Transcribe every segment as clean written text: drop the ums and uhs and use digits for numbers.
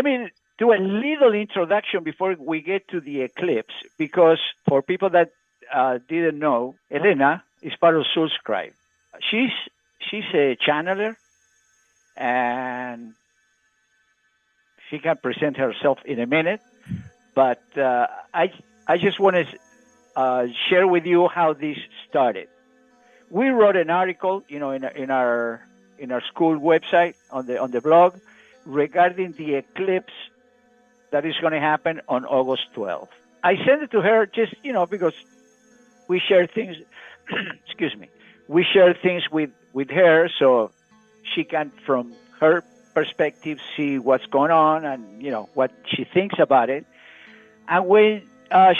me do a little introduction before we get to the eclipse, because for people that didn't know, Elena is part of Soulscribe. She's a channeler, and she can present herself in a minute. But I just want to share with you how this started. We wrote an article, in our school website on the blog regarding the eclipse that is going to happen on August 12th. I sent it to her just, because we share things. Excuse me. We share things with her, so she can, from her perspective, see what's going on and what she thinks about it. And when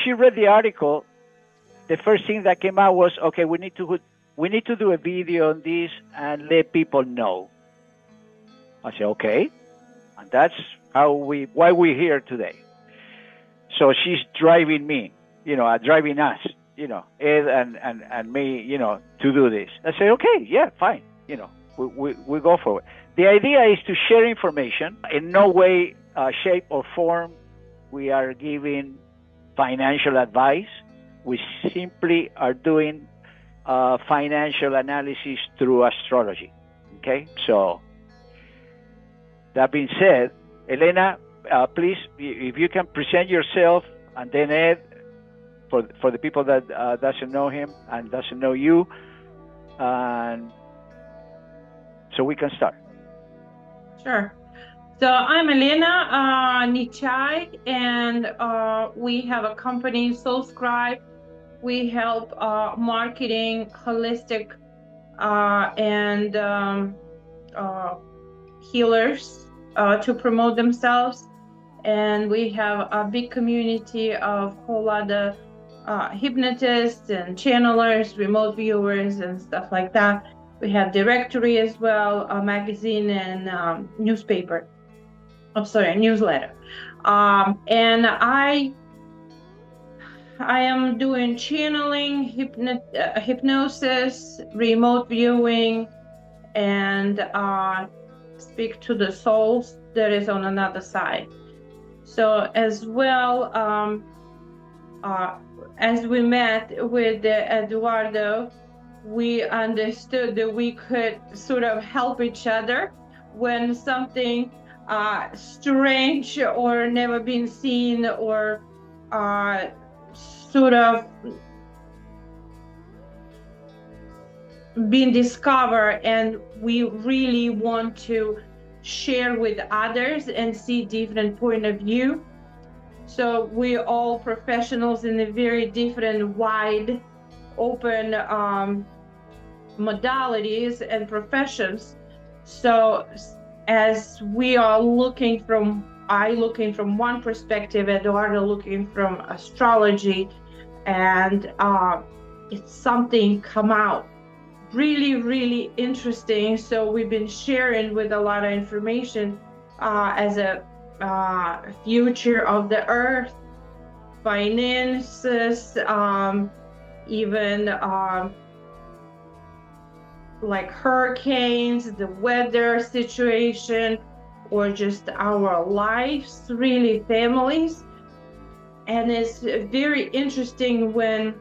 she read the article, the first thing that came out was, okay, we need to do a video on this and let people know. I said, okay, and that's why we're here today. So she's driving me, driving us, Ed and me, to do this. I say, okay, yeah, fine, we go for it. The idea is to share information. In no way, shape, or form we are giving financial advice. We simply are doing financial analysis through astrology. Okay, so that being said, Elena, please, if you can present yourself, and then Ed, for the people that doesn't know him and doesn't know you, and so we can start. Sure. So I'm Elena Nichai, and we have a company, Soulscribe. We help marketing, holistic, and healers to promote themselves. And we have a big community of a whole lot of hypnotists and channelers, remote viewers, and stuff like that. We have directory as well, a magazine and newsletter. And I am doing channeling, hypnosis, remote viewing, and speak to the souls that is on another side. So as well, as we met with Eduardo, we understood that we could sort of help each other when something strange or never been seen or sort of been discovered, and we really want to share with others and see different point of view. So we're all professionals in a very different, wide, open modalities and professions. So as we are looking from one perspective, Eduardo looking from astrology, and it's something come out really, really interesting. So we've been sharing with a lot of information as a future of the earth, finances, even like hurricanes, the weather situation, or just our lives, really families. And it's very interesting when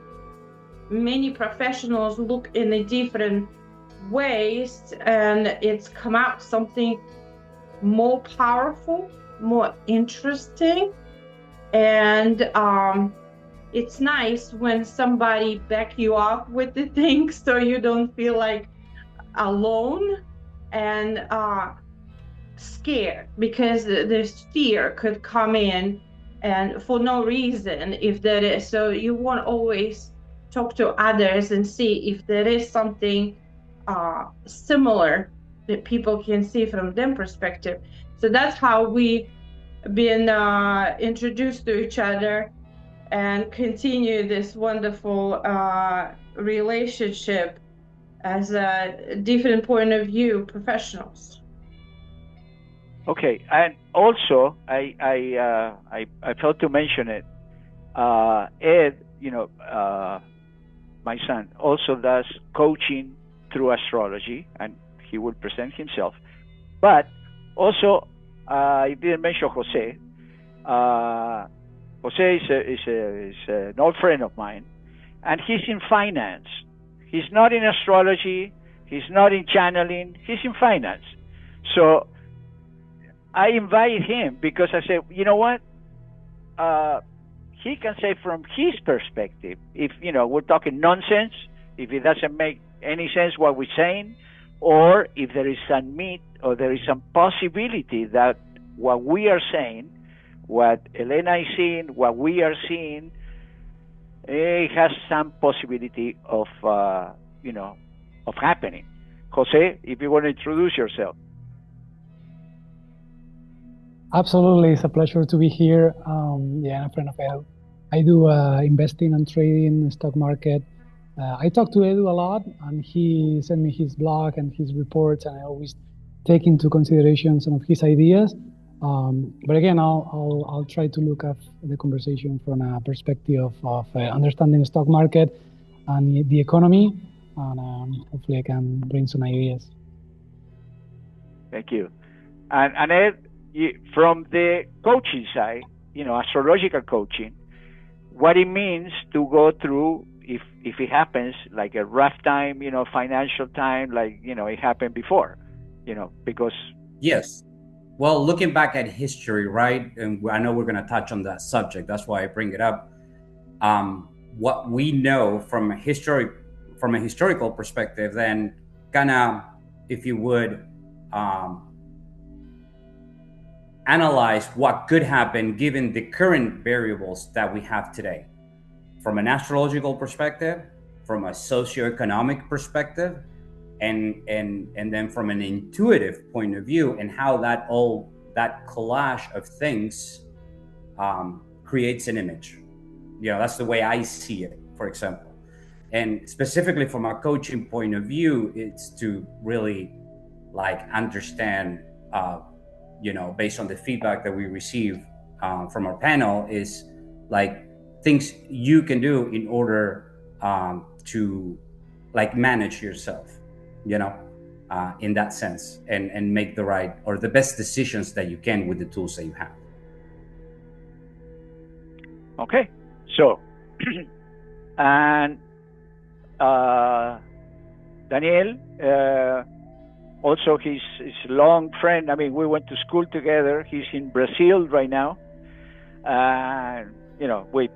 many professionals look in a different ways, and it's come out something more powerful, more interesting. And it's nice when somebody back you up with the things, so you don't feel like alone and scared, because this fear could come in and for no reason, if there is. So you want to always talk to others and see if there is something similar that people can see from their perspective. So that's how we been introduced to each other and continue this wonderful relationship as a different point of view professionals. Okay, and also I failed to mention it. Ed, my son, also does coaching through astrology, and he will present himself. But also, I didn't mention Jose. Jose is an old friend of mine, and he's in finance. He's not in astrology. He's not in channeling. He's in finance. So I invited him because I said, you know what? He can say from his perspective, if we're talking nonsense, if it doesn't make any sense what we're saying, or if there is some meat or there is some possibility that what we are saying, what Elena is seeing, what we are seeing, it has some possibility of happening. Jose, if you want to introduce yourself. Absolutely, it's a pleasure to be here. I'm a friend of Edu. I do investing and trading, stock market. I talk to Edu a lot, and he sent me his blog and his reports, and I always take into consideration some of his ideas. But again, I'll try to look at the conversation from a perspective of understanding the stock market and the economy, and hopefully I can bring some ideas. Thank you. And Ed, from the coaching side, astrological coaching, what it means to go through, if it happens, like a rough time, financial time, like, it happened before, because... Yes. Well, looking back at history, right? And I know we're going to touch on that subject. That's why I bring it up. What we know from a historical perspective, then kind of, if you would, analyze what could happen given the current variables that we have today, from an astrological perspective, from a socioeconomic perspective, and then from an intuitive point of view, and how that collage of things creates an image. That's the way I see it, for example. And specifically from a coaching point of view, it's to really understand, based on the feedback that we receive from our panel, is things you can do in order to manage yourself, in that sense, and make the right or the best decisions that you can with the tools that you have. Okay, so and Daniel, also his long friend. I mean, we went to school together. He's in Brazil right now, and we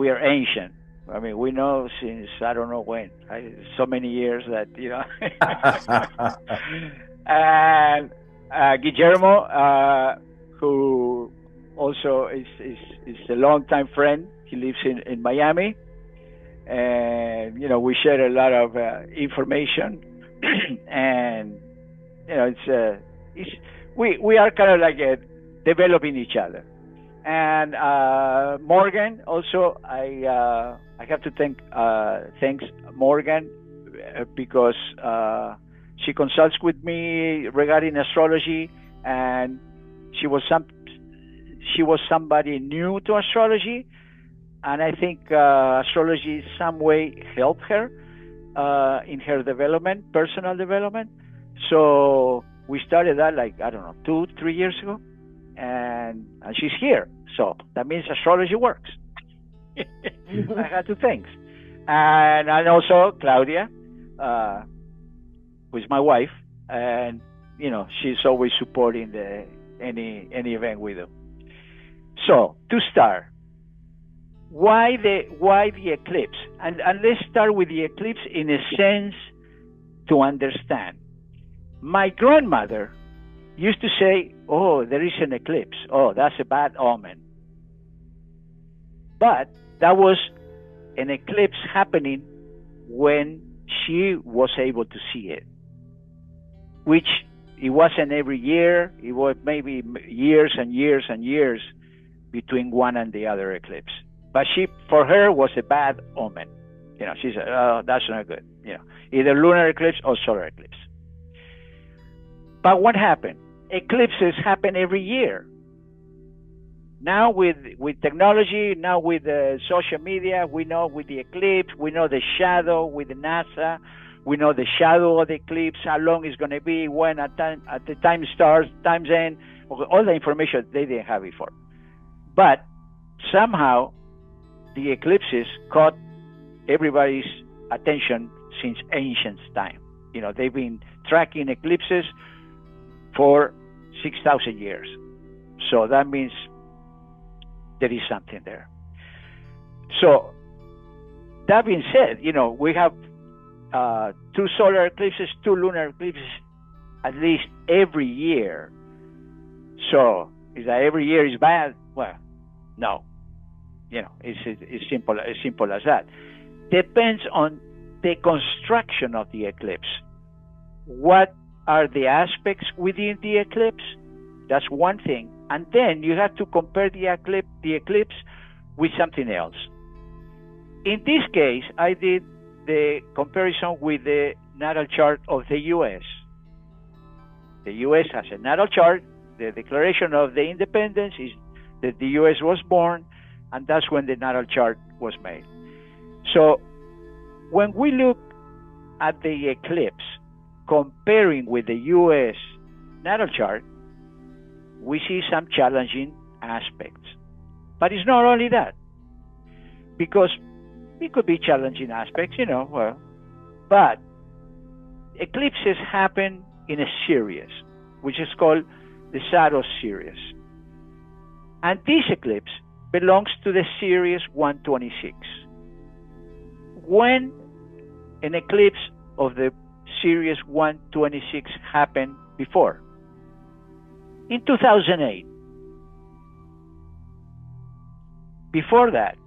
are ancient. I mean, we know since I don't know when, so many years that and Guillermo, who also is a longtime friend. He lives in Miami, and we share a lot of information, and we are kind of developing each other. And Morgan also, I have to thanks Morgan because she consults with me regarding astrology, and she was somebody new to astrology, and I think astrology in some way helped her in her development, personal development. So we started that 2-3 years ago, and she's here. So that means astrology works. I had to thanks. And also Claudia, who's my wife, and she's always supporting any event we do. So to start, why the eclipse? And let's start with the eclipse in a sense to understand. My grandmother used to say, "Oh, there is an eclipse. Oh, that's a bad omen." But that was an eclipse happening when she was able to see it, which it wasn't every year. It was maybe years and years and years between one and the other eclipse. But for her, was a bad omen. She said, "Oh, that's not good." Either lunar eclipse or solar eclipse. But what happened? Eclipses happen every year. Now with technology, now with social media, we know with the eclipse, we know the shadow with the NASA, We know the shadow of the eclipse, how long it's going to be, when at the time starts, times end, all the information they didn't have before. But somehow the eclipses caught everybody's attention since ancient time. They've been tracking eclipses for 6,000 years. So that means there is something there. So that being said, we have 2 solar eclipses, 2 lunar eclipses, at least every year. So is that every year is bad? Well, no. It's simple as that. Depends on the construction of the eclipse. What are the aspects within the eclipse? That's one thing. And then you have to compare the eclipse with something else. In this case, I did the comparison with the natal chart of the U.S. The U.S. has a natal chart. The Declaration of the Independence is that the U.S. was born, and that's when the natal chart was made. So when we look at the eclipse, comparing with the U.S. natal chart, we see some challenging aspects. But it's not only that, because it could be challenging aspects, but eclipses happen in a series, which is called the Saros series. And this eclipse belongs to the series 126. When an eclipse of the series 126 happened before? In 2008. Before that,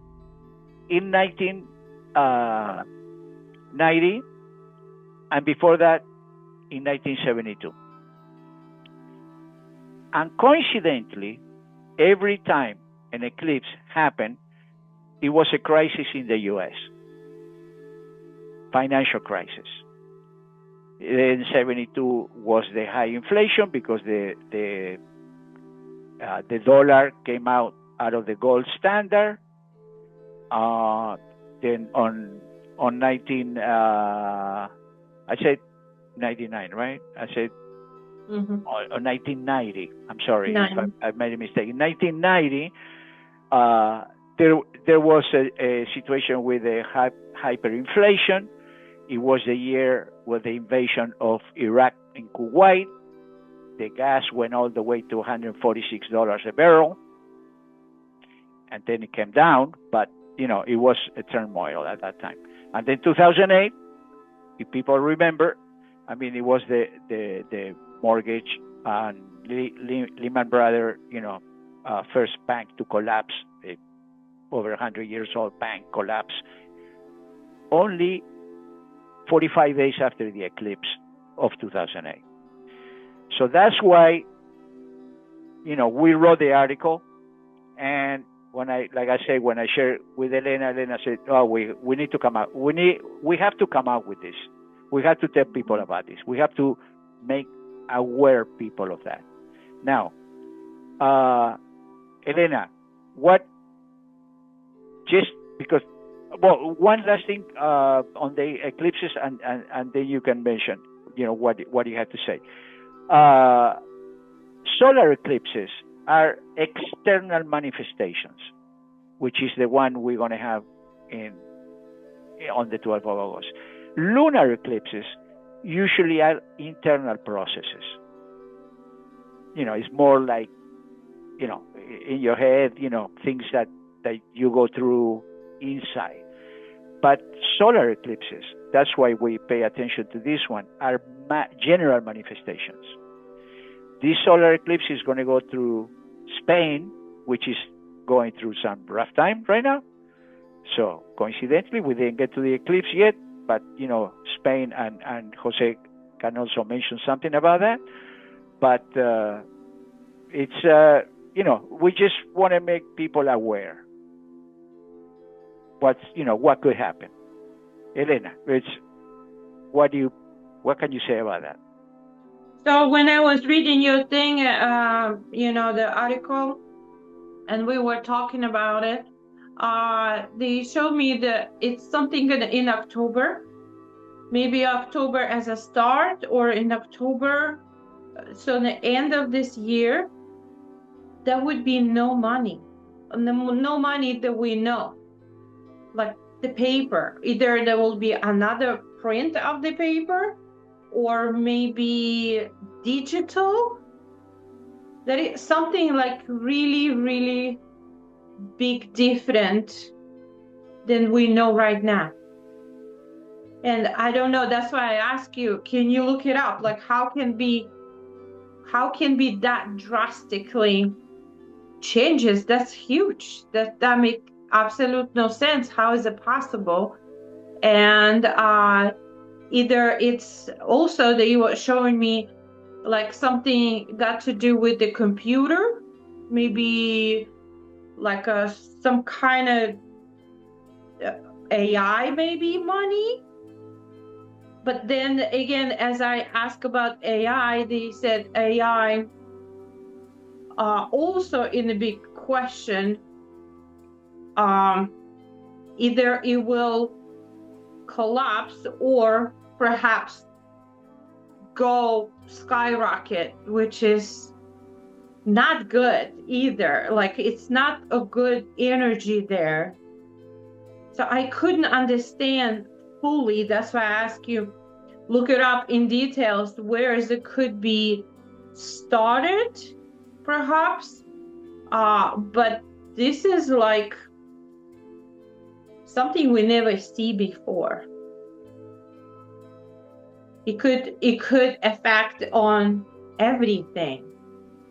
in 1990, and before that, in 1972. And coincidentally, every time an eclipse happened, it was a crisis in the U.S., financial crisis. In 72 was the high inflation because the dollar came out of the gold standard. Then on 99, right? I said on 1990. I'm sorry if I made a mistake. In 1990, there was a situation with a hyperinflation. It was the year with the invasion of Iraq and Kuwait. The gas went all the way to $146 a barrel, and then it came down. But it was a turmoil at that time. And then 2008, if people remember, it was the mortgage and Lehman Brothers, first bank to collapse, over 100 years old bank collapsed, only 45 days after the eclipse of 2008. So that's why, we wrote the article, and when I shared with Elena said, "Oh, we need to come out. We have to come out with this. We have to tell people about this. We have to make aware people of that." Now, Elena, just because, one last thing on the eclipses, and then you can mention, what you have to say. Solar eclipses are external manifestations, which is the one we're going to have on the 12th of August. Lunar eclipses usually are internal processes. It's more like, in your head, things that you go through inside. But solar eclipses, that's why we pay attention to this one, are general manifestations. This solar eclipse is going to go through Spain, which is going through some rough time right now. So coincidentally, we didn't get to the eclipse yet, but Spain and Jose can also mention something about that. But it's we just want to make people aware what could happen. Elena, what can you say about that? So when I was reading your thing, the article, and we were talking about it, they showed me that it's something in October, maybe October as a start, or in October, so the end of this year, there would be no money. No money that we know. Like the paper, either there will be another print of the paper, or maybe digital. That is something like really, really big different than we know right now. And I don't know, that's why I ask you, can you look it up? Like how can be that drastically changes? That's huge. That make absolute no sense. How is it possible? And either it's also that you were showing me like something got to do with the computer, maybe like some kind of AI maybe money. But then again, as I asked about AI, they said AI also in the big question, either it will collapse or perhaps go skyrocket, which is not good either. Like it's not a good energy there. So I couldn't understand fully. That's why I ask you, look it up in details, where it could be started, perhaps. But this is like something we never see before. It could affect on everything,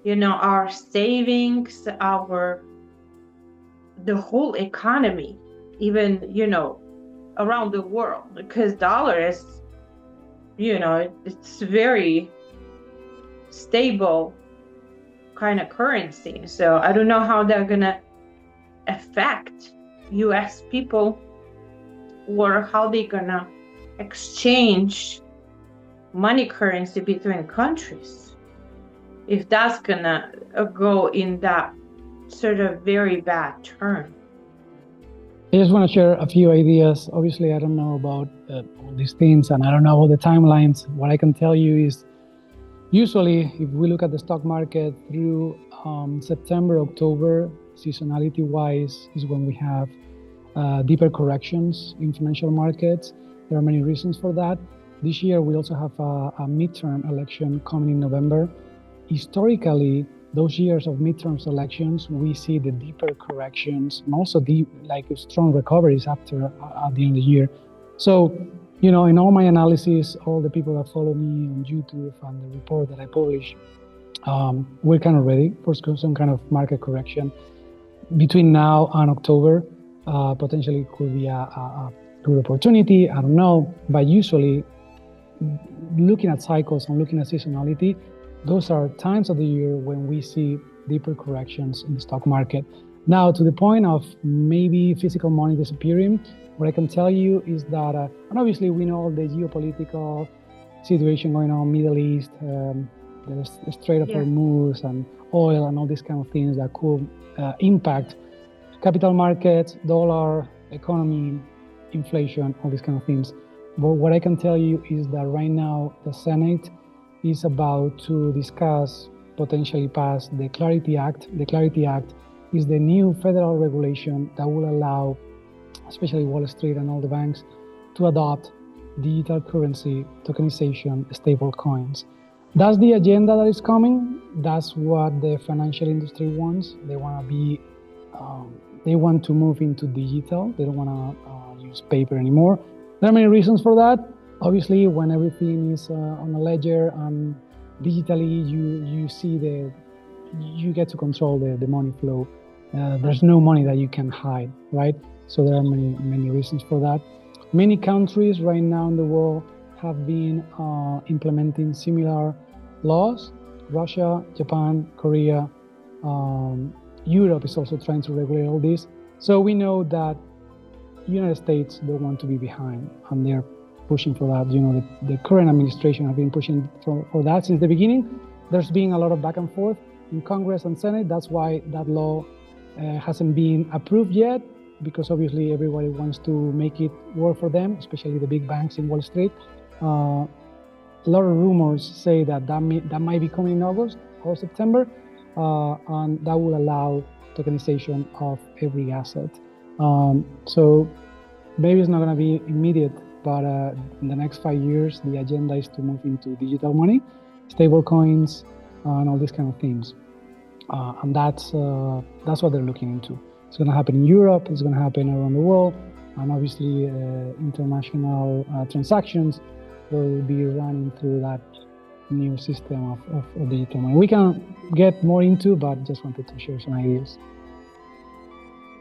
our savings, the whole economy, even, around the world, because dollar is, it's very stable kind of currency. So I don't know how they're gonna affect US people, or how they're gonna exchange money currency between countries, if that's gonna go in that sort of very bad turn. I just want to share a few ideas. Obviously, I don't know about all these things, and I don't know all the timelines. What I can tell you is, usually, if we look at the stock market through September, October, seasonality-wise, is when we have deeper corrections in financial markets. There are many reasons for that. This year, we also have a midterm election coming in November. Historically, those years of midterm elections, we see the deeper corrections and also strong recoveries after at the end of the year. So, in all my analysis, all the people that follow me on YouTube and the report that I publish, we're kind of ready for some kind of market correction between now and October. Potentially could be a good opportunity. I don't know, but usually, looking at cycles and looking at seasonality, those are times of the year when we see deeper corrections in the stock market. Now, to the point of maybe physical money disappearing, what I can tell you is that, and obviously we know the geopolitical situation going on, Middle East, there's the Strait of Hormuz and oil and all these kind of things that could impact capital markets, dollar, economy, inflation, all these kind of things. But what I can tell you is that right now the Senate is about to discuss, potentially pass the Clarity Act. The Clarity Act is the new federal regulation that will allow, especially Wall Street and all the banks, to adopt digital currency, tokenization, stable coins. That's the agenda that is coming. That's what the financial industry wants. They want to be, they want to move into digital. They don't want to use paper anymore. There are many reasons for that. Obviously, when everything is on a ledger and digitally, you get to control the money flow. There's no money that you can hide, right? So there are many reasons for that. Many countries right now in the world have been implementing similar laws. Russia, Japan, Korea, Europe is also trying to regulate all this. So we know that United States don't want to be behind, and they're pushing for that. The current administration have been pushing for that since the beginning. There's been a lot of back and forth in Congress and Senate. That's why that law hasn't been approved yet. because obviously everybody wants to make it work for them, especially the big banks in Wall Street. A lot of rumors say that might be coming in August or September, and that will allow tokenization of every asset. So maybe it's not going to be immediate, but in the next 5 years, the agenda is to move into digital money, stable coins, and all these kind of things. And that's what they're looking into. It's going to happen in Europe, it's going to happen around the world, and obviously international transactions will be running through that new system of digital money. We can get more into, but just wanted to share some ideas.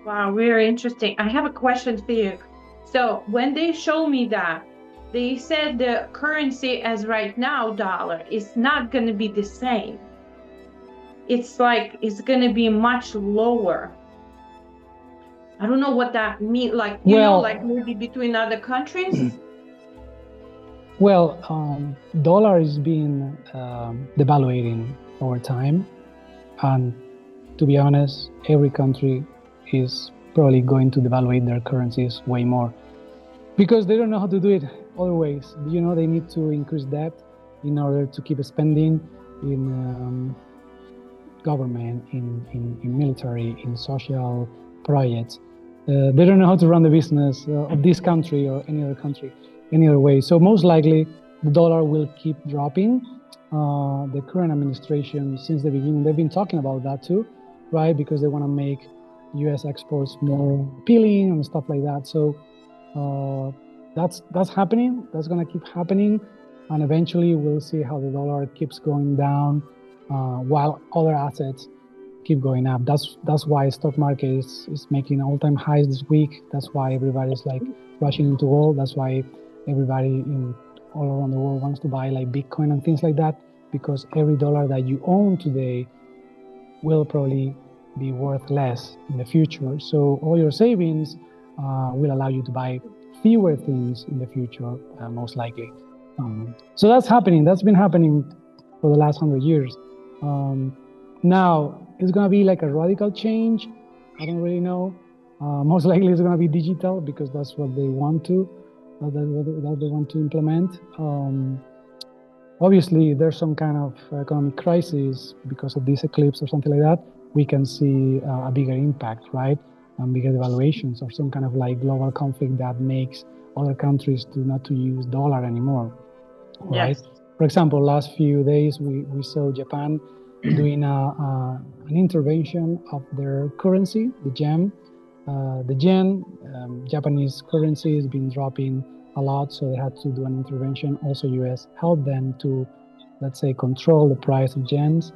Wow, very interesting. I have a question for you. So when they show me that, they said the currency as right now, dollar, is not going to be the same. It's going to be much lower. I don't know what that means. Like, you know, like maybe between other countries. Well, dollar is being devaluating over time, and to be honest, every country is probably going to devaluate their currencies way more because they don't know how to do it other ways. You know, they need to increase debt in order to keep spending in government, in military, in social projects. They don't know how to run the business of this country or any other country any other way. So most likely the dollar will keep dropping. The current administration, since the beginning, they've been talking about that too, right? Because they want to make U.S. exports more appealing and stuff like that. So that's happening. That's going to keep happening, and eventually we'll see how the dollar keeps going down while other assets keep going up. That's why stock market is making all-time highs this week. That's why everybody's like rushing into gold. That's why everybody all around the world wants to buy like Bitcoin and things like that, because every dollar that you own today will probably be worth less in the future. So all your savings will allow you to buy fewer things in the future, most likely. So that's happening. That's been happening for the last 100 years. Now, it's going to be like a radical change. I don't really know. Most likely it's going to be digital because that's what they want to. That they want to implement. Obviously, there's some kind of economic crisis because of this eclipse or something like that. We can see a bigger impact, right? And bigger devaluations or some kind of like global conflict that makes other countries not to use dollar anymore, right? Yes. For example, last few days we saw Japan doing an intervention of their currency, the yen. The yen, Japanese currency, has been dropping a lot, so they had to do an intervention. Also, U.S. helped them to, let's say, control the price of yens,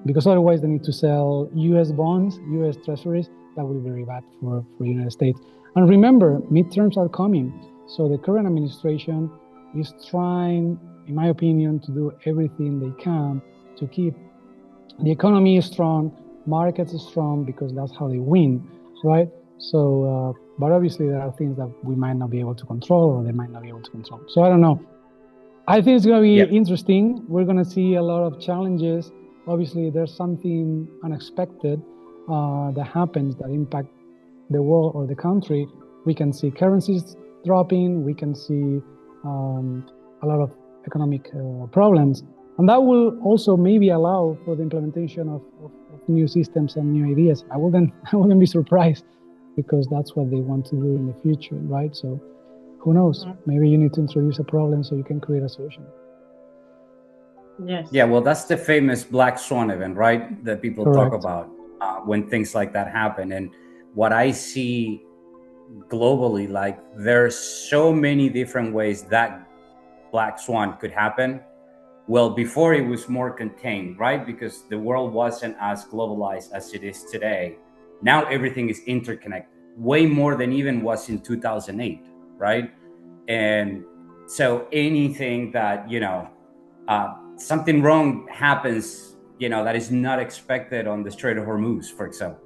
because otherwise they need to sell U.S. bonds, U.S. treasuries. That would be very bad for the United States. And remember, midterms are coming, so the current administration is trying, in my opinion, to do everything they can to keep the economy strong, markets strong, because that's how they win, right? So, but obviously there are things that we might not be able to control, or they might not be able to control. So I don't know. I think it's going to be interesting. We're going to see a lot of challenges. Obviously, there's something unexpected that happens that impact the world or the country. We can see currencies dropping. We can see a lot of economic problems. And that will also maybe allow for the implementation of new systems and new ideas. I wouldn't be surprised, because that's what they want to do in the future, right? So who knows? Maybe you need to introduce a problem so you can create a solution. Yes. Yeah, well, that's the famous black swan event, right? That people Correct. talk about when things like that happen. And what I see globally, like there's so many different ways that black swan could happen. Well, before it was more contained, right? Because the world wasn't as globalized as it is today. Now everything is interconnected, way more than even was in 2008, right? And so anything that, something wrong happens, that is not expected on the Strait of Hormuz, for example.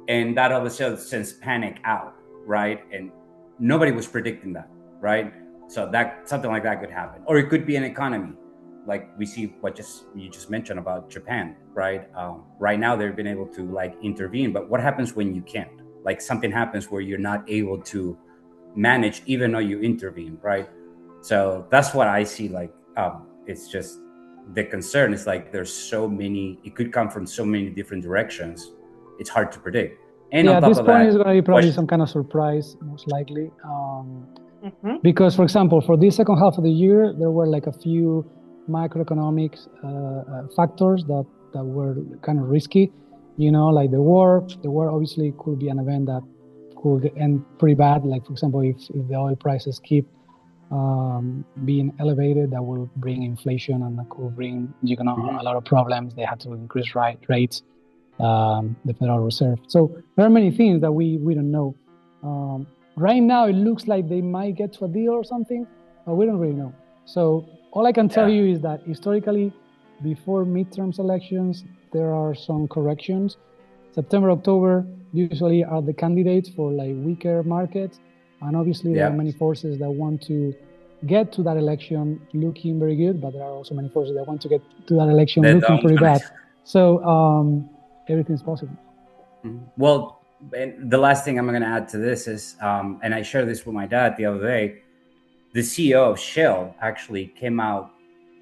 And that all of a sudden sends panic out, right? And nobody was predicting that, right? So that something like that could happen. Or it could be an economy. Like we see what you just mentioned about Japan, right? Right now they've been able to like intervene, but what happens when you can't, like something happens where you're not able to manage, even though you intervene, right? So that's what I see. Like, it's just the concern is like there's so many. It could come from so many different directions. It's hard to predict. And yeah, on at top this of point that, is going to be probably some kind of surprise, most likely. Because, for example, for this second half of the year, there were like a few macroeconomic factors that were kind of risky. You know, like the war. The war obviously could be an event that could end pretty bad. Like, for example, if the oil prices keep being elevated, that will bring inflation and that could bring a lot of problems. They had to increase rates, the Federal Reserve. So there are many things that we don't know. Right now, it looks like they might get to a deal or something, but we don't really know. So all I can tell you is that historically, before midterms elections, there are some corrections. September, October usually are the candidates for like weaker markets. And obviously there are many forces that want to get to that election looking very good, but there are also many forces that want to get to that election looking pretty bad. So everything's possible. Well, and the last thing I'm going to add to this is, and I shared this with my dad the other day, the CEO of Shell actually came out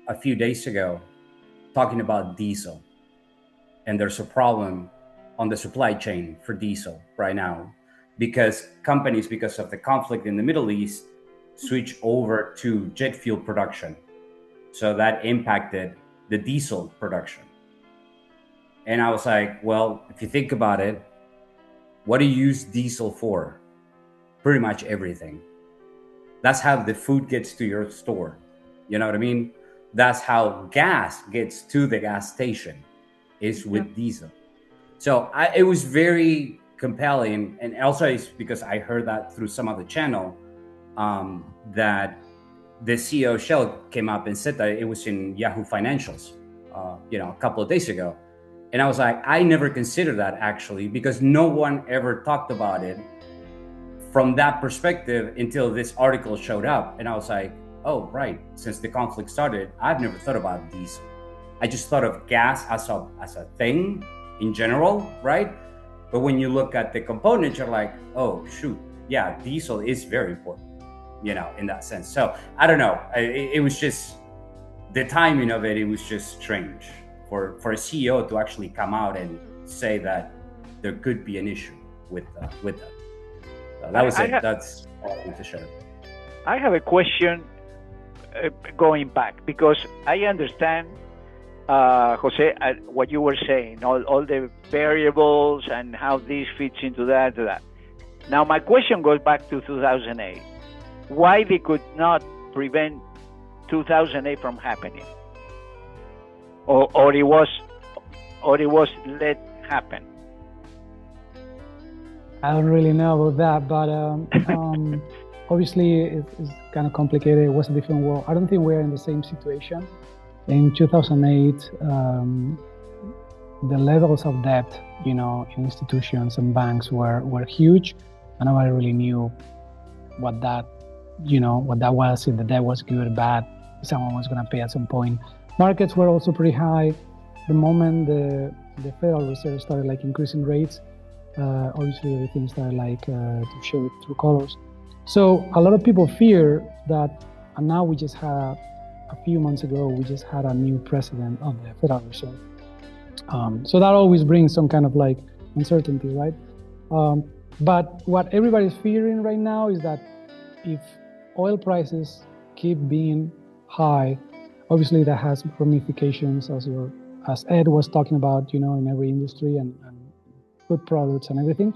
a few days ago talking about diesel. And there's a problem on the supply chain for diesel right now because companies, because of the conflict in the Middle East, switch over to jet fuel production. So that impacted the diesel production. And I was like, well, if you think about it, what do you use diesel for? Pretty much everything. That's how the food gets to your store. You know what I mean? That's how gas gets to the gas station, is with diesel. So it was very compelling. And also it's because I heard that through some other channel, that the CEO of Shell came up and said that it was in Yahoo Financials, a couple of days ago. And I was like, I never considered that actually, because no one ever talked about it from that perspective until this article showed up. And I was like, oh, right. Since the conflict started, I've never thought about diesel. I just thought of gas as a thing in general, right? But when you look at the components, you're like, oh, shoot. Yeah, diesel is very important, in that sense. So I don't know. It was just the timing of it. It was just strange for a CEO to actually come out and say that there could be an issue with that. So that was it. That's all I wanted to share. I have a question going back, because I understand, Jose, what you were saying, all the variables and how this fits into that. Now, my question goes back to 2008. Why they could not prevent 2008 from happening, or it was let happen? I don't really know about that, but obviously it's kind of complicated. It was a different world. I don't think we're in the same situation. In 2008, the levels of debt, in institutions and banks were huge, and nobody really knew what that was, if the debt was good or bad, if someone was going to pay at some point. Markets were also pretty high. The moment the Federal Reserve started increasing rates, obviously everything started to show true colors. So a lot of people fear that, and now we just had a few months ago, we just had a new president of the Federal Reserve. So that always brings some kind of uncertainty, right? But what everybody's fearing right now is that if oil prices keep being high, obviously that has ramifications, as Ed was talking about, in every industry and food products and everything.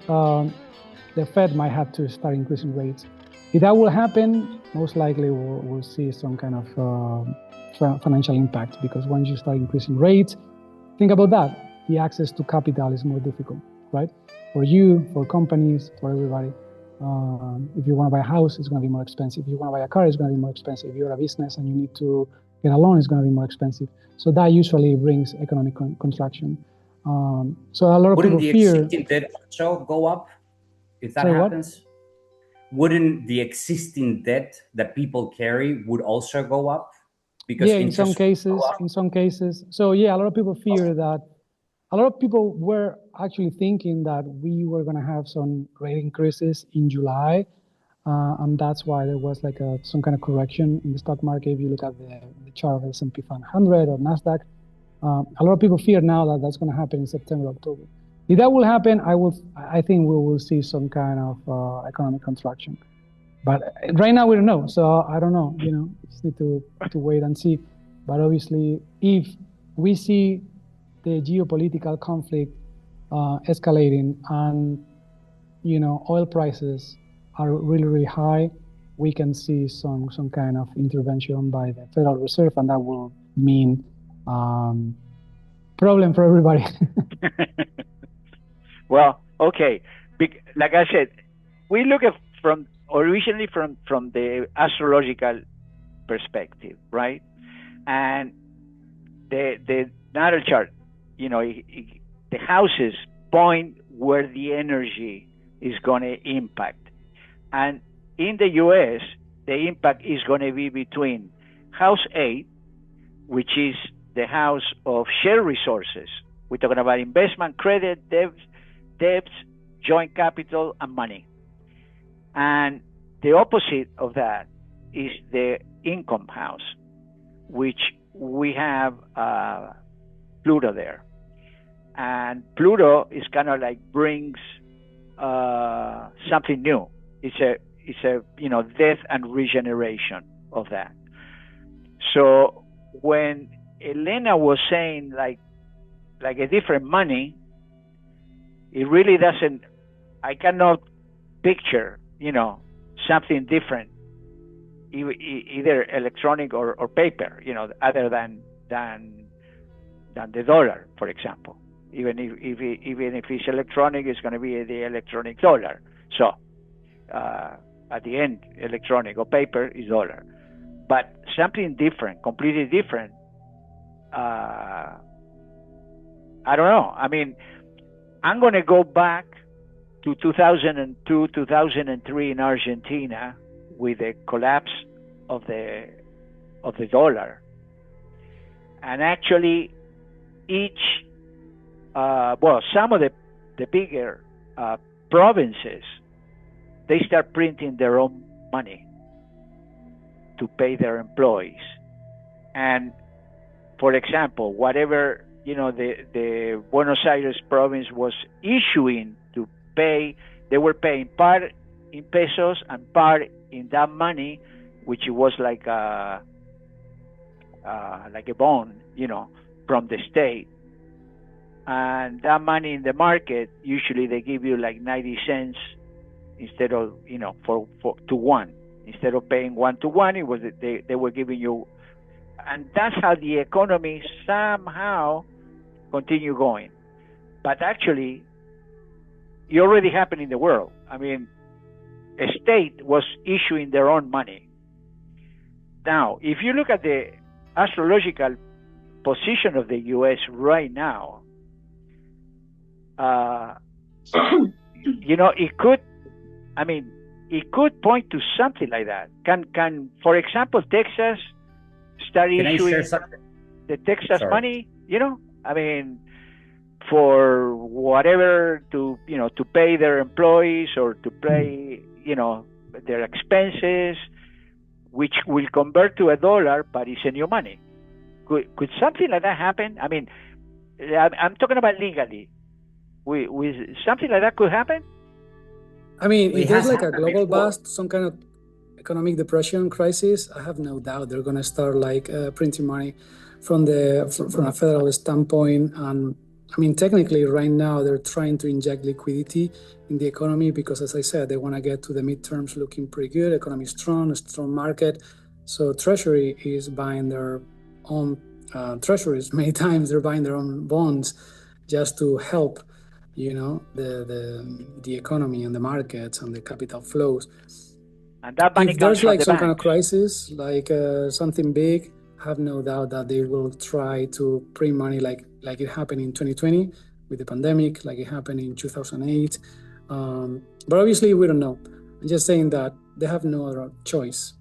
The Fed might have to start increasing rates. If that will happen, most likely we'll see some kind of financial impact, because once you start increasing rates, think about that. The access to capital is more difficult, right? For you, for companies, for everybody. If you want to buy a house, it's going to be more expensive. If you want to buy a car, it's going to be more expensive. If you're a business and you need to get a loan, it's going to be more expensive. So that usually brings economic contraction. So a lot of people fear. Wouldn't the existing debt also go up if that happens? Wouldn't the existing debt that people carry would also go up? Because in some cases. So a lot of people fear that a lot of people were actually thinking that we were going to have some rate increases in July, and that's why there was like some kind of correction in the stock market. If you look at the chart of S&P 500 or Nasdaq, a lot of people fear now that that's going to happen in September, October. If that will happen, I think we will see some kind of economic contraction. But right now we don't know, so I don't know. Just need to wait and see. But obviously, if we see the geopolitical conflict escalating and oil prices are really, really high, we can see some kind of intervention by the Federal Reserve, and that will mean problem for everybody. Well, okay. Like I said, we look at originally from the astrological perspective, right? And the natal chart, the houses point where the energy is going to impact. And in the U.S., the impact is going to be between House 8, which is the house of shared resources. We're talking about investment, credit, debts, joint capital, and money. And the opposite of that is the income house, which we have Pluto there. And Pluto is kind of like brings something new. It's a death and regeneration of that. So when Elena was saying like a different money, it really doesn't. I cannot picture something different, either electronic or paper, other than the dollar, for example. Even if it's electronic, it's going to be the electronic dollar. So at the end, electronic or paper is dollar. But something different, completely different, I don't know. I mean, I'm going to go back to 2002, 2003 in Argentina with the collapse of the dollar. And actually, some of the bigger provinces, they start printing their own money to pay their employees. And for example, whatever the Buenos Aires province was issuing to pay, they were paying part in pesos and part in that money, which was like a bond, from the state. And that money in the market, usually they give you like 90 cents instead of, for to one. Instead of paying 1 to 1, it was they were giving you, and that's how the economy somehow continue going. But actually, it already happened in the world. I mean, a state was issuing their own money. Now, if you look at the astrological position of the U.S. right now, it could point to something like that. Can for example, Texas start issuing the Texas money? For whatever to pay their employees or to pay their expenses, which will convert to a dollar, but it's a new money. Could something like that happen? I mean, I'm talking about legally. With something like that could happen? I mean, if there's like a global bust, some kind of economic depression crisis, I have no doubt they're going to start printing money from a federal standpoint. And I mean, technically right now they're trying to inject liquidity in the economy because, as I said, they want to get to the midterms looking pretty good. Economy is strong, a strong market. So Treasury is buying their own treasuries. Many times they're buying their own bonds just to help the economy and the markets and the capital flows. And that money if there's comes from some the kind of crisis, something big, I have no doubt that they will try to print money like it happened in 2020 with the pandemic, like it happened in 2008. But obviously we don't know. I'm just saying that they have no other choice.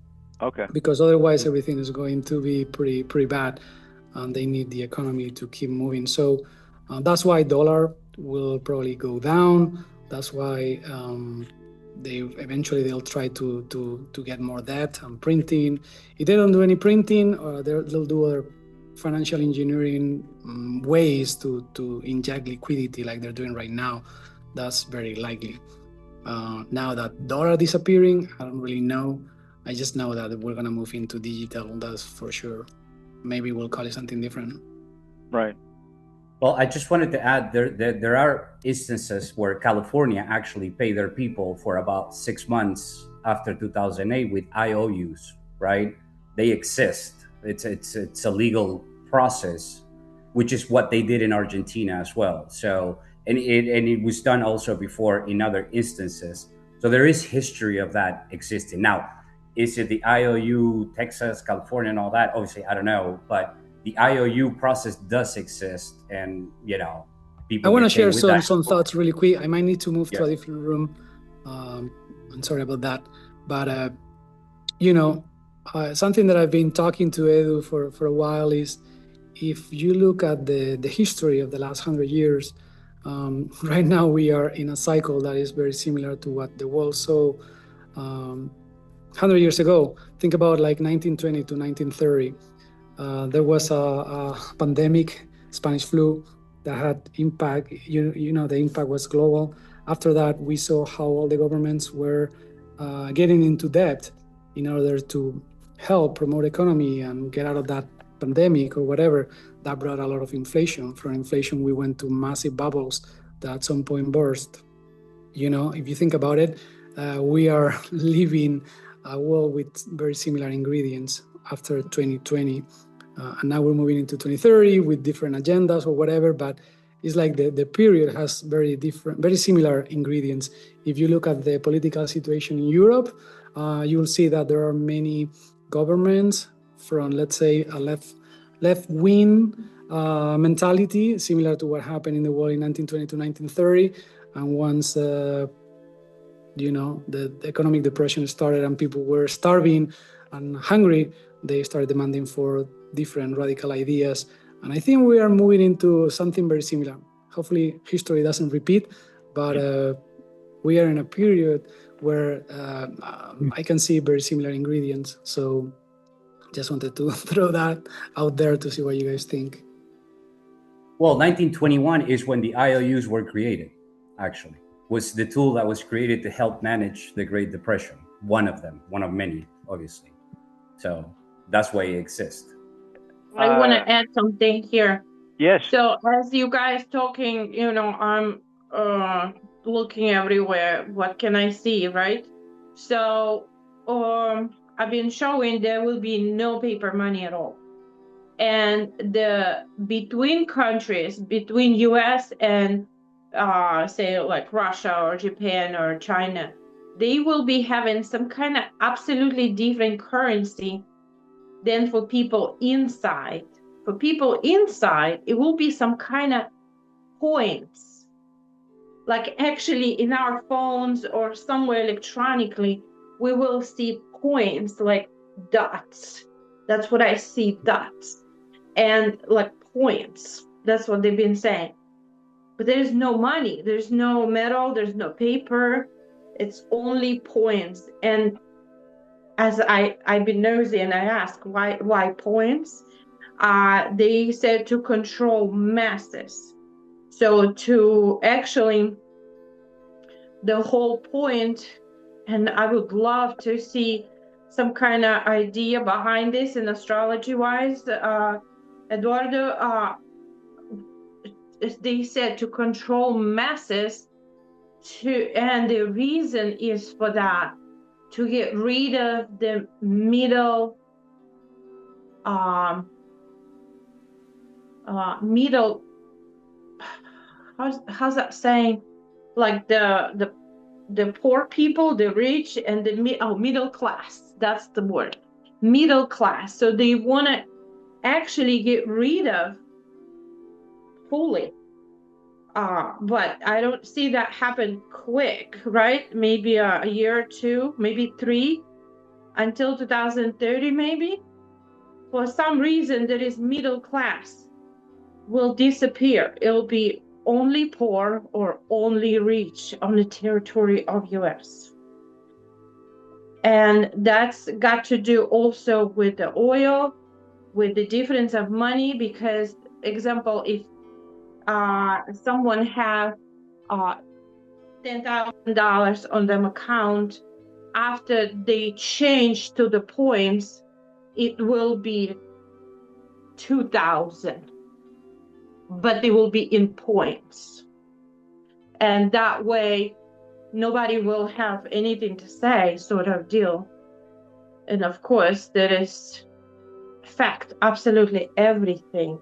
Okay. Because otherwise everything is going to be pretty bad, and they need the economy to keep moving. So That's why dollar will probably go down. That's why they'll try to get more debt and printing. If they don't do any printing, they'll do other financial engineering ways to inject liquidity like they're doing right now. That's very likely. Now that dollar disappearing, I don't really know. I just know that we're gonna move into digital. That's for sure. Maybe we'll call it something different. Right. Well, I just wanted to add there are instances where California actually pay their people for about 6 months after 2008 with IOUs, right? They exist. It's a legal process, which is what they did in Argentina as well. So and it was done also before in other instances. So there is history of that existing. Now, is it the IOU, Texas, California, and all that? Obviously, I don't know, but the IOU process does exist, and people. I want to share some thoughts really quick. I might need to move to a different room. I'm sorry about that, but something that I've been talking to Edu for a while is, if you look at the history of the last 100 years, right now we are in a cycle that is very similar to what the world saw 100 years ago. Think about like 1920 to 1930. There was a pandemic, Spanish flu, that had impact. The impact was global. After that, we saw how all the governments were getting into debt in order to help promote economy and get out of that pandemic or whatever. That brought a lot of inflation. From inflation, we went to massive bubbles that at some point burst. If you think about it, we are living a world with very similar ingredients after 2020. And now we're moving into 2030 with different agendas or whatever, but it's like the period has very similar ingredients. If you look at the political situation in Europe, you'll see that there are many governments from, let's say, a left-wing mentality, similar to what happened in the world in 1920 to 1930. And once the economic depression started and people were starving and hungry, they started demanding for different radical ideas. And I think we are moving into something very similar. Hopefully history doesn't repeat, but we are in a period where I can see very similar ingredients. So just wanted to throw that out there to see what you guys think. Well, 1921 is when the IOUs were created, actually. Was the tool that was created to help manage the Great Depression. One of them, one of many, obviously. So that's why it exists. I want to add something here. Yes. So as you guys talking, I'm looking everywhere. What can I see, right? So I've been showing there will be no paper money at all. And between countries, between US and say like Russia or Japan or China, they will be having some kind of absolutely different currency than for people inside. For people inside, it will be some kind of points. Like actually in our phones or somewhere electronically, we will see points like dots. That's what I see, dots. And like points. That's what they've been saying. But there's no money. There's no metal. There's no paper. It's only points. And as I've been nosy and I asked why points, they said to control masses. So to actually, the whole point, and I would love to see some kind of idea behind this in astrology wise, Eduardo, they said to control masses, and the reason is for that, to get rid of the middle how's that saying, like the poor people, the rich, and the middle class. That's the word, middle class. So they want to actually get rid of fully, but I don't see that happen quick, right? Maybe a year or two, maybe 3, until 2030 maybe. For some reason there is middle class, will disappear. It'll be only poor or only rich on the territory of US. And that's got to do also with the oil, with the difference of money, because example, if someone have $10,000 on them account, after they change to the points, it will be 2,000, but they will be in points. And that way, nobody will have anything to say, sort of deal. And of course, there is fact, absolutely everything.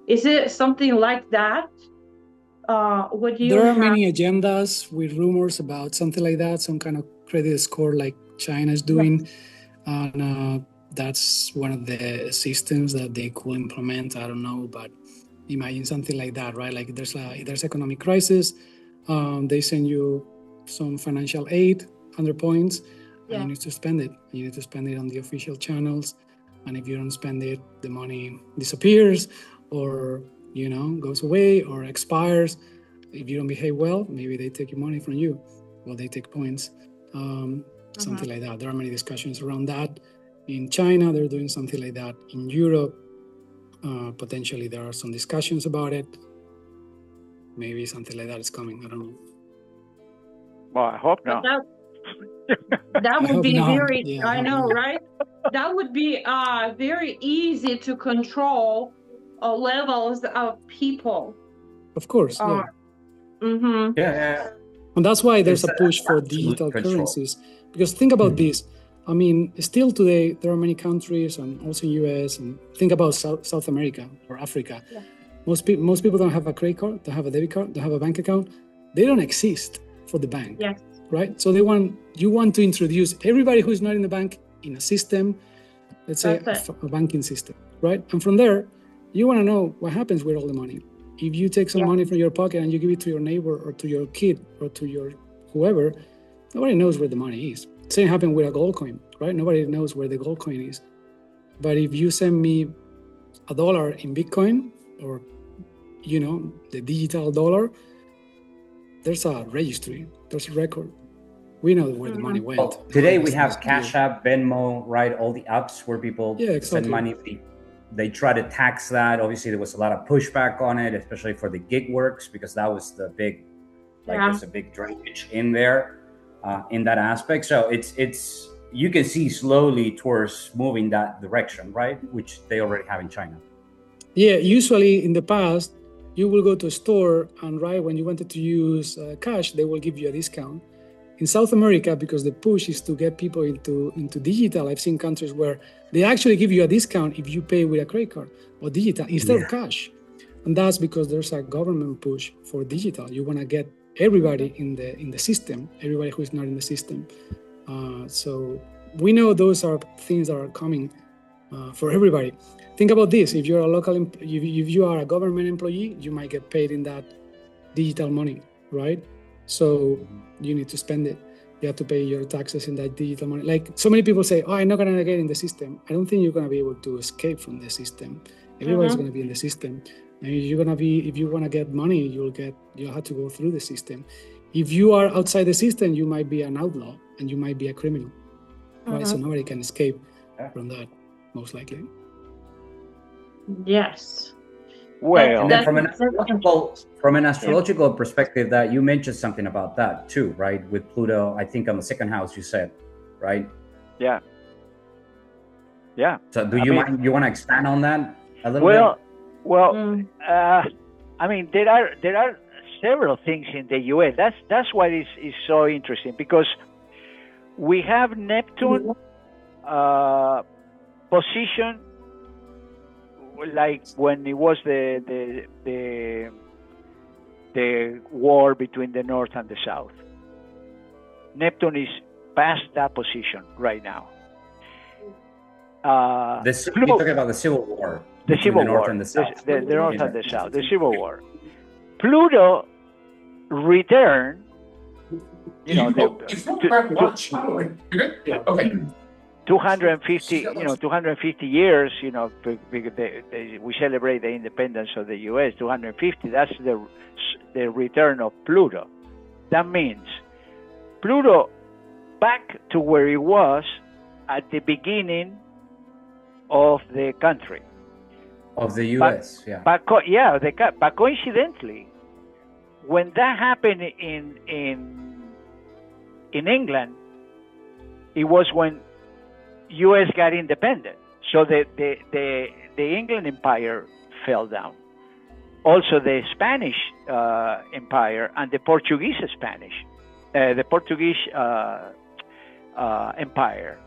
Is it something like that? There are many agendas with rumors about something like that, some kind of credit score like China is doing. Yes. And that's one of the systems that they could implement. I don't know, but imagine something like that, right? Like there's economic crisis. They send you some financial aid, 100 points, and you need to spend it. You need to spend it on the official channels. And if you don't spend it, the money disappears or, goes away or expires. If you don't behave well, maybe they take your money from you or they take points, something like that. There are many discussions around that. In China, they're doing something like that. In Europe, potentially there are some discussions about it. Maybe something like that is coming. I don't know. Well, I hope not. That would be very, yeah, I know, right? That would be very easy to control levels of people. Of course, yeah. Yeah. And that's why there's a push for digital currencies. Because think about this. I mean, still today, there are many countries and also in US, and think about South America or Africa. Yeah. Most people don't have a credit card, don't have a debit card, don't have a bank account. They don't exist for the bank. Yes. Right? So you want to introduce everybody who is not in the bank in a system, let's say a banking system, right? And from there, you want to know what happens with all the money. If you take some money from your pocket and you give it to your neighbor or to your kid or to your whoever, nobody knows where the money is. Same happened with a gold coin, right? Nobody knows where the gold coin is. But if you send me $1 in Bitcoin or, the digital dollar, there's a registry, there's a record. We know where the money went. Well, today we have Cash App, Venmo, right? All the apps where people send money. They try to tax that. Obviously, there was a lot of pushback on it, especially for the gig works, because that was the big, there's a big drainage in there, in that aspect. So it's you can see slowly towards moving that direction, right? Which they already have in China. Yeah, usually in the past, you will go to a store and when you wanted to use cash, they will give you a discount. In South America, because the push is to get people into digital, I've seen countries where they actually give you a discount if you pay with a credit card or digital instead of cash. And that's because there's a government push for digital. You want to get everybody in the system, everybody who is not in the system. So we know those are things that are coming for everybody. Think about this: if you're if you are a government employee, you might get paid in that digital money, right? So you need to spend it. You have to pay your taxes in that digital money. Like so many people say, I'm not going to get in the system. I don't think you're going to be able to escape from the system. Everybody's going to be in the system. And if you want to get money, you'll have to go through the system. If you are outside the system, you might be an outlaw and you might be a criminal, right? So nobody can escape from that, most likely. Yes. Well, and then from an astrological perspective, that you mentioned something about that too, right? With Pluto, I think on the second house, you said, right? Yeah. So you want to expand on that a little bit? Well, I mean, there are several things in the US. That's why this is so interesting, because we have Neptune position, like when it was the war between the North and the South. Neptune is past that position right now. You're talking about the Civil War. The Civil War. North and the South. The North and the South. The Civil War. Pluto returned, 250, 250 years, because we celebrate the independence of the U.S. 250. That's the return of Pluto. That means Pluto back to where it was at the beginning of the country. Of the U.S., But coincidentally, when that happened in England, it was when U.S. got independent. So the England Empire fell down. Also, the Spanish Empire and the Portuguese Empire.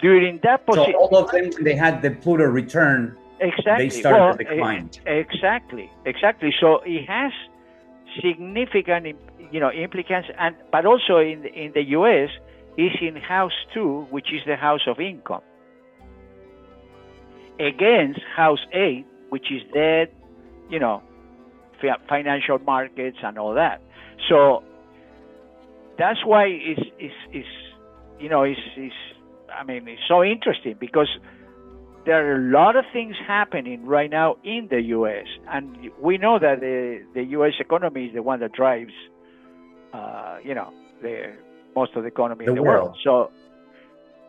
During that position, so all of them, they had the Pluto return. Exactly. They started to decline. Exactly. So it has significant, implications, but also in the U.S. is in House 2, which is the house of income, against House 8, which is debt, financial markets and all that. So that's why it's so interesting, because there are a lot of things happening right now in the U.S. and we know that the U.S. economy is the one that drives, the most of the economy in the world. So,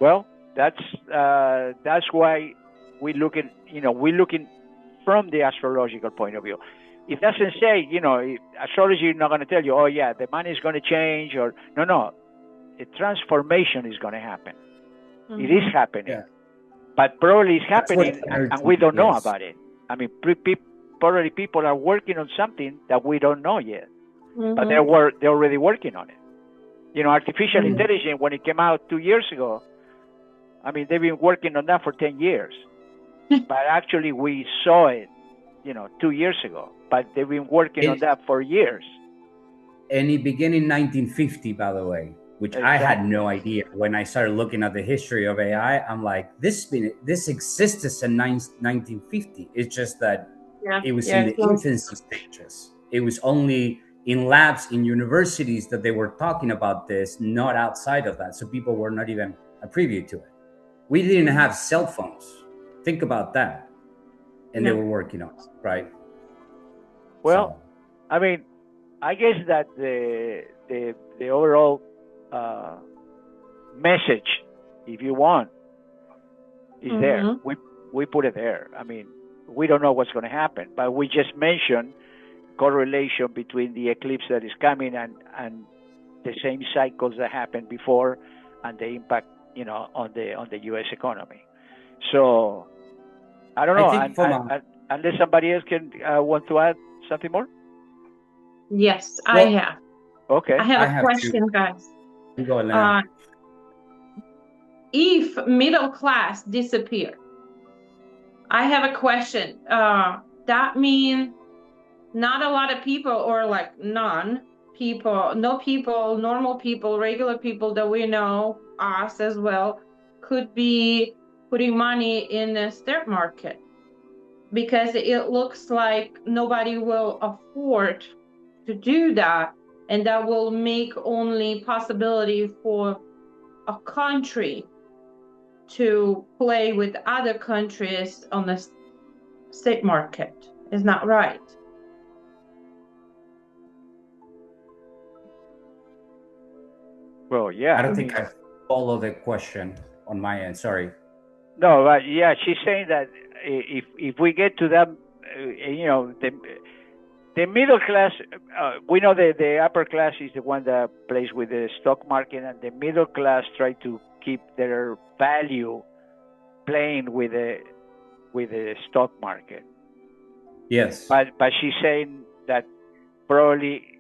well, that's why we're looking from the astrological point of view. It doesn't say, astrology is not going to tell you, oh yeah, the money is going to change, or no, a transformation is going to happen. Mm-hmm. It is happening. Yeah. But probably it's happening and we don't know about it. I mean, probably people are working on something that we don't know yet, but they're already working on it. Artificial intelligence, when it came out 2 years ago, I mean, they've been working on that for 10 years. But actually, we saw it, 2 years ago. But they've been working on that for years. And it began in 1950, by the way, which exactly. I had no idea. When I started looking at the history of AI, I'm like, this existed in 1950. It's just that it was in the infancy stages. It was only in labs, in universities, that they were talking about this, not outside of that. So people were not even privy to it. We didn't have cell phones. Think about that. And they were working on it, right? Well, I mean, I guess that the overall message, if you want, is there. We put it there. I mean, we don't know what's going to happen, but we just mentioned correlation between the eclipse that is coming and the same cycles that happened before and the impact, on the U.S. economy. So I don't know. Unless somebody else can want to add something more. Yes, I have. Okay. I have a question, guys. Go ahead. If middle class disappear, I have a question. That means not a lot of people, or like no people, normal people, regular people that we know, us as well, could be putting money in the stock market, because it looks like nobody will afford to do that, and that will make only possibility for a country to play with other countries on the stock market. Is that right? Well, yeah. I don't think I follow the question on my end. Sorry. No, but yeah, she's saying that if we get to that, the middle class, we know that the upper class is the one that plays with the stock market, and the middle class try to keep their value playing with the stock market. Yes. But she's saying that probably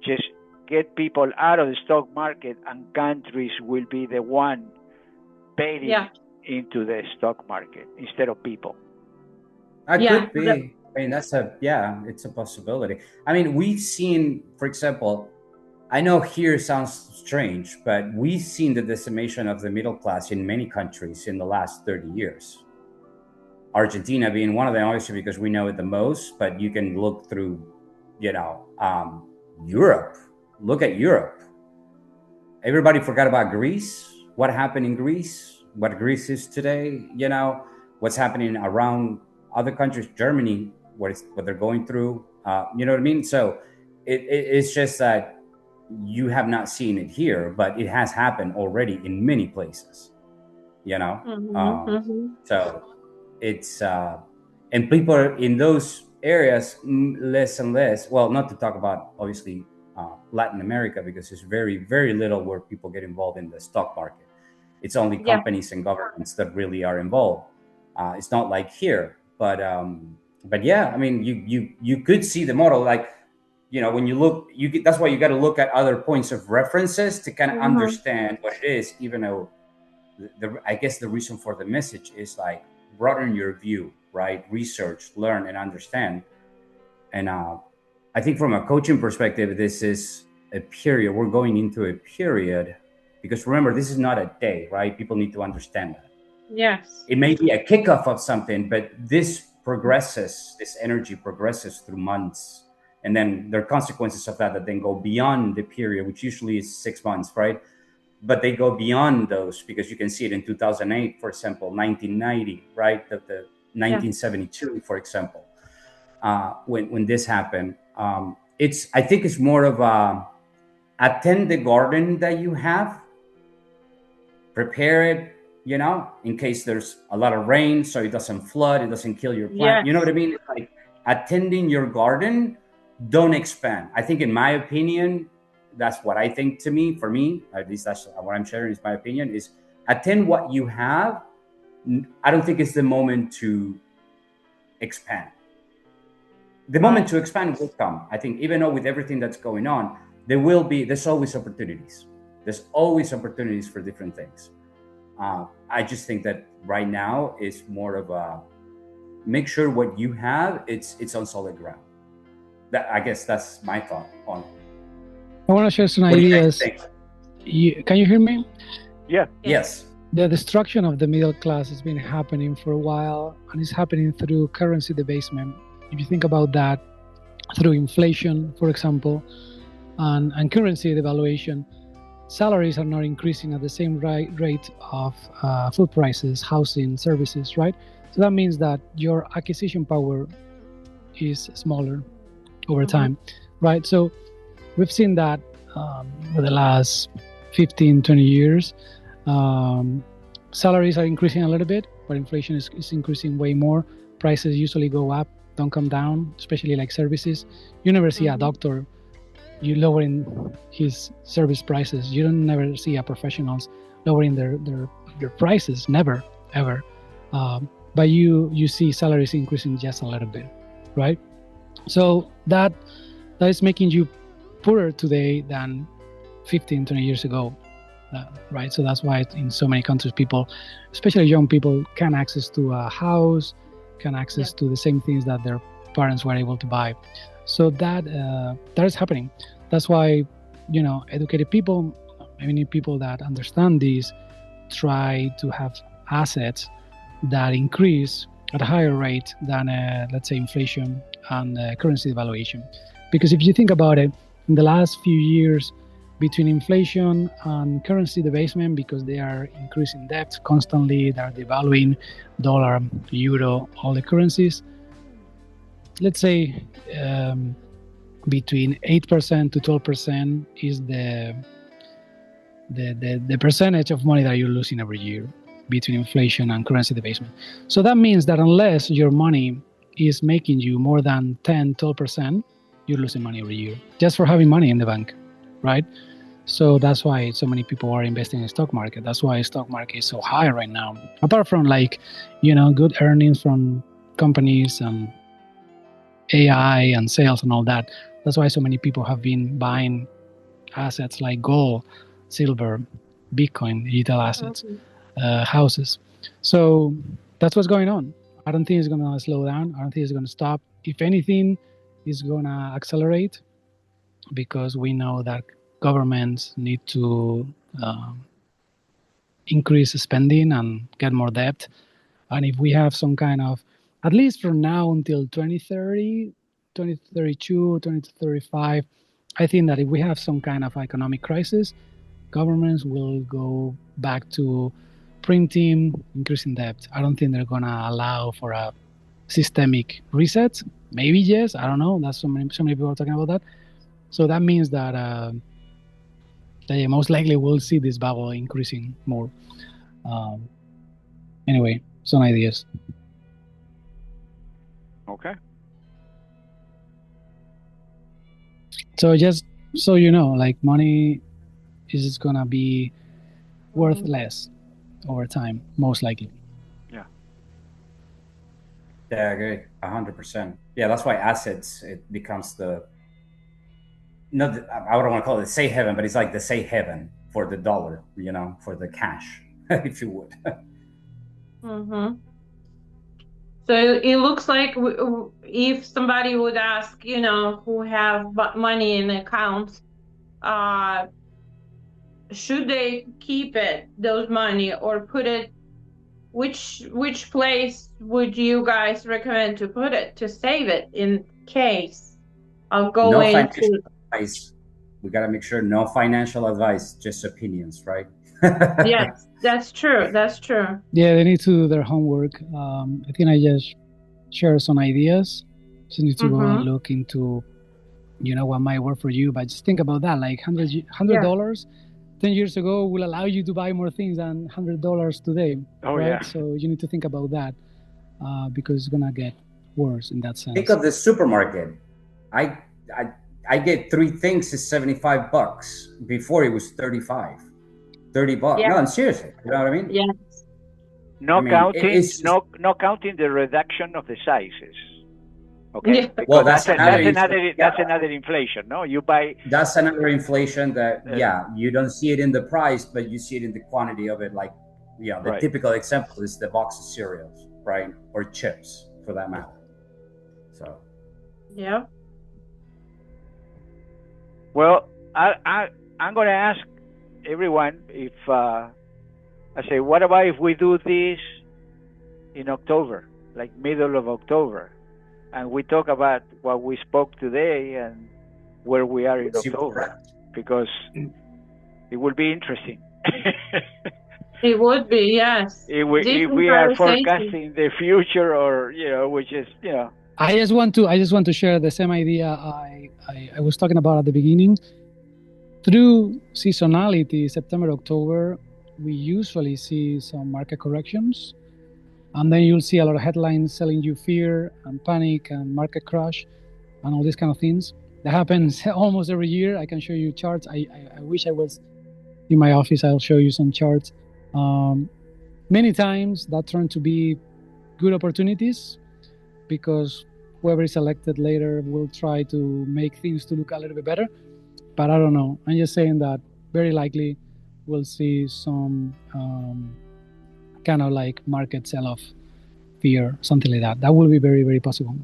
just get people out of the stock market, and countries will be the one paying into the stock market instead of people. Could be. I mean, it's a possibility. I mean, we've seen, for example, I know here sounds strange, but we've seen the decimation of the middle class in many countries in the last 30 years. Argentina being one of them, obviously, because we know it the most, but you can look through, Europe. Look at Europe. Everybody forgot about Greece. what happened in Greece, what Greece is today, what's happening around other countries, Germany, what they're going through, you know what I mean? So it's just that you have not seen it here, but it has happened already in many places, So it's, and people are in those areas less and less, well, not to talk about obviously Latin America, because there's very, very little where people get involved in the stock market. It's only companies and governments that really are involved. It's not like here, but yeah, I mean, you could see the model, like, when you look, that's why you got to look at other points of references to kind of understand what it is, even though I guess the reason for the message is like broaden your view, right? Research, learn, and understand. And I think from a coaching perspective, this is a period. We're going into a period, because remember, this is not a day, right? People need to understand that. Yes. It may be a kickoff of something, but this progresses, this energy progresses through months. And then there are consequences of that then go beyond the period, which usually is 6 months, right? But they go beyond those, because you can see it in 2008, for example, 1990, right? The 1972, for example, when this happened. I think it's more of attend the garden that you have, prepare it, in case there's a lot of rain, so it doesn't flood, it doesn't kill your plant. Yes. You know what I mean? It's like attending your garden, don't expand. I think, in my opinion, that's what I think. For me, at least that's what I'm sharing, is my opinion, is attend what you have. I don't think it's the moment to expand. The moment to expand will come. I think, even though with everything that's going on, there's always opportunities. There's always opportunities for different things. I just think that right now is more of a make sure what you have, it's on solid ground. I guess that's my thought on it. I want to share some ideas. Can you hear me? Yeah. Yes. The destruction of the middle class has been happening for a while, and it's happening through currency debasement. If you think about that, through inflation, for example, and currency devaluation, salaries are not increasing at the same rate of food prices, housing, services, right? So that means that your acquisition power is smaller over time, right? So we've seen that for the last 15, 20 years. Salaries are increasing a little bit, but inflation is increasing way more. Prices usually go up, don't come down, especially like services. You never see a doctor lowering his service prices. You don't never see a professionals lowering their prices, never, ever. But you see salaries increasing just a little bit, right? So that is making you poorer today than 15, 20 years ago, right? So that's why in so many countries, people, especially young people, can access to a house, can access to the same things that their parents were able to buy. So that is happening. That's why, educated people, many people that understand this, try to have assets that increase at a higher rate than, let's say, inflation and currency devaluation. Because if you think about it, in the last few years, between inflation and currency debasement, because they are increasing debt constantly, they are devaluing dollar, euro, all the currencies, let's say between 8% to 12% is the percentage of money that you're losing every year between inflation and currency debasement. So that means that unless your money is making you more than 10, 12%, you're losing money every year just for having money in the bank, right? So that's why so many people are investing in the stock market. That's why the stock market is so high right now. Apart from good earnings from companies and AI and sales and all that. That's why so many people have been buying assets like gold, silver, Bitcoin, digital assets, houses. So that's what's going on. I don't think it's going to slow down. I don't think it's going to stop. If anything, it's going to accelerate, because we know that governments need to increase spending and get more debt. And if we have some kind of, at least from now until 2030, 2032, 2035, I think that if we have some kind of economic crisis, governments will go back to printing, increasing debt. I don't think they're gonna allow for a systemic reset. Maybe yes, I don't know. That's so many people are talking about that. So that means that they most likely will see this bubble increasing more. Anyway, some ideas. Okay. So just so you know, like money is gonna be worth less over time, most likely. Yeah. Yeah, I agree, 100%. Yeah, that's why assets, it becomes the, no, I don't want to call it safe haven, but it's like the safe haven for the dollar, you know, for the cash, if you would. So it looks like if somebody would ask, you know, who have money in accounts, should they keep those money, or put it, which place would you guys recommend to put it, to save it in case of No going financial to? advice. We got to make sure no financial advice, just opinions, right? Yes, that's true. That's true. Yeah, they need to do their homework. I think I just share some ideas. Just need to go and look into, you know, what might work for you. But just think about that, like $100 10 years ago will allow you to buy more things than $100 today. Oh, right? yeah. So you need to think about that because it's gonna get worse in that sense. Think of the supermarket. I get 3 things is $75. Before it was 35, $30. Yeah. No, I'm seriously. You know what I mean? Yes. No counting the reduction of the sizes. Okay. Yeah. Because Well, that's another inflation. No, you buy. That's another inflation that you don't see it in the price, but you see it in the quantity of it. Like, the typical example is the box of cereals, right, or chips for that matter. So. Yeah. Well, I'm going to ask everyone if I say, what about if we do this in October, like middle of October, and we talk about what we spoke today and where we are in October, because it will be interesting. It would be, yes. If we are forecasting the future, or which is I just want to share the same idea I was talking about at the beginning. Through seasonality, September, October, we usually see some market corrections, and then you'll see a lot of headlines selling you fear and panic and market crash and all these kind of things. That happens almost every year. I can show you charts. I wish I was in my office. I'll show you some charts. Many times that turn to be good opportunities, because whoever is elected later will try to make things to look a little bit better. But I don't know. I'm just saying that very likely we'll see some kind of like market sell-off, fear, something like that. That will be very, very possible,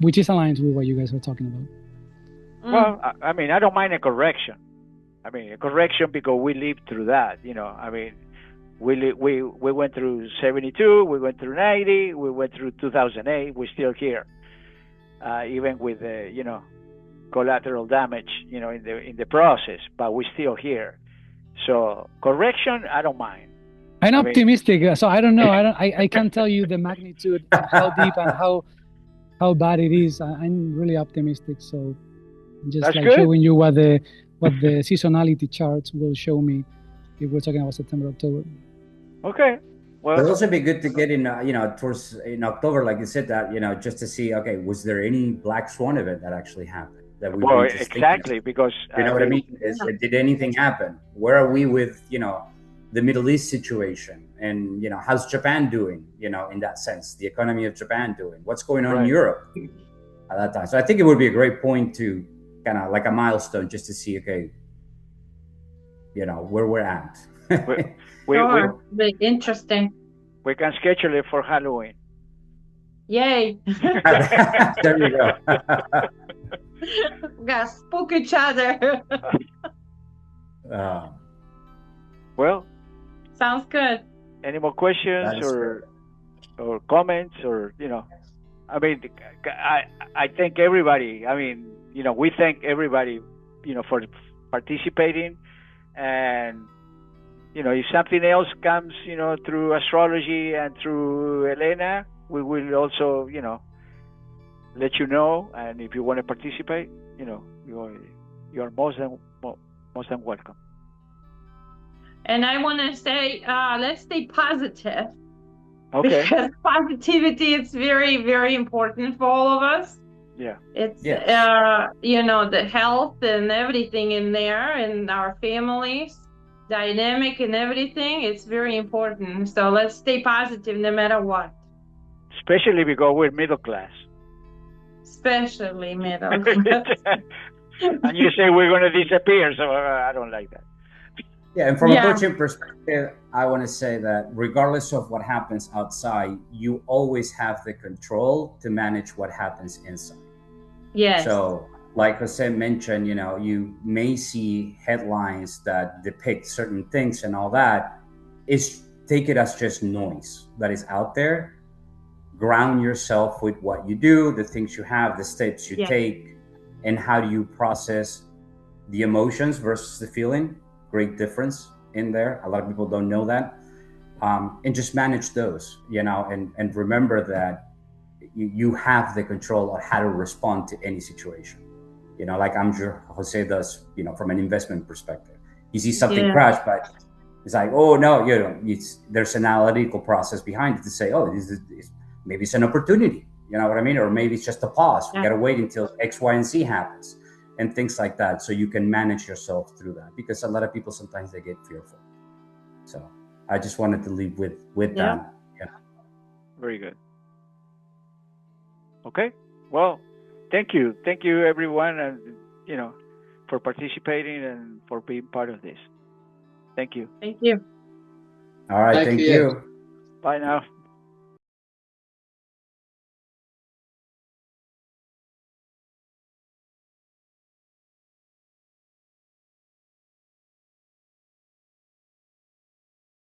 which is aligned with what you guys are talking about. Well, I mean, I don't mind a correction. I mean, a correction because we lived through that. I mean, we went through 72, we went through 90, we went through 2008. We're still here, even with collateral damage, in the process. But we're still here. So correction, I don't mind. I'm optimistic, so I don't know. I can't tell you the magnitude, how deep and how bad it is. I'm really optimistic. So just That's like good. Showing you what the seasonality charts will show me if we're talking about September, October. Okay. Well, it'll also be good to get in, towards in October, like you said, that just to see, okay, was there any black swan event that actually happened that we were just exactly, because what I mean is, did anything happen? Where are we with the Middle East situation, and how's Japan doing? In that sense, the economy of Japan doing? What's going on in Europe at that time? So I think it would be a great point to kind of like a milestone, just to see, okay, where we're at. Very interesting. We can schedule it for Halloween. Yay! There you go. We gotta spook each other. Well, sounds good. Any more questions or comments, or I mean, I thank everybody. I mean, we thank everybody, for participating. And if something else comes, through astrology and through Elena, we will also, let you know. And if you want to participate, you are most than welcome. And I want to say, let's stay positive. Okay. Because positivity is very, very important for all of us. Yeah. It's, the health and everything in there, and our families, dynamic and everything. It's very important. So let's stay positive no matter what. Especially because we're middle class. Especially middle class. And you say we're going to disappear, so I don't like that. Yeah, and from a coaching perspective, I want to say that regardless of what happens outside, you always have the control to manage what happens inside. Yes. So, like Jose mentioned, you may see headlines that depict certain things and all that. Take it as just noise that is out there. Ground yourself with what you do, the things you have, the steps you take, and how do you process the emotions versus the feeling. Great difference in there. A lot of people don't know that. And just manage those, and remember that you have the control of how to respond to any situation. Like I'm sure Jose does, from an investment perspective. You see something crash, but it's like, oh no, there's an analytical process behind it to say, oh, maybe it's an opportunity, you know what I mean? Or maybe it's just a pause. We got to wait until X, Y, and Z happens. And things like that, so you can manage yourself through that, because a lot of people sometimes they get fearful. So I just wanted to leave with that. Yeah. Very good. Okay. Well, thank you everyone, and for participating and for being part of this. Thank you. Thank you. All right. Thank you. Bye now.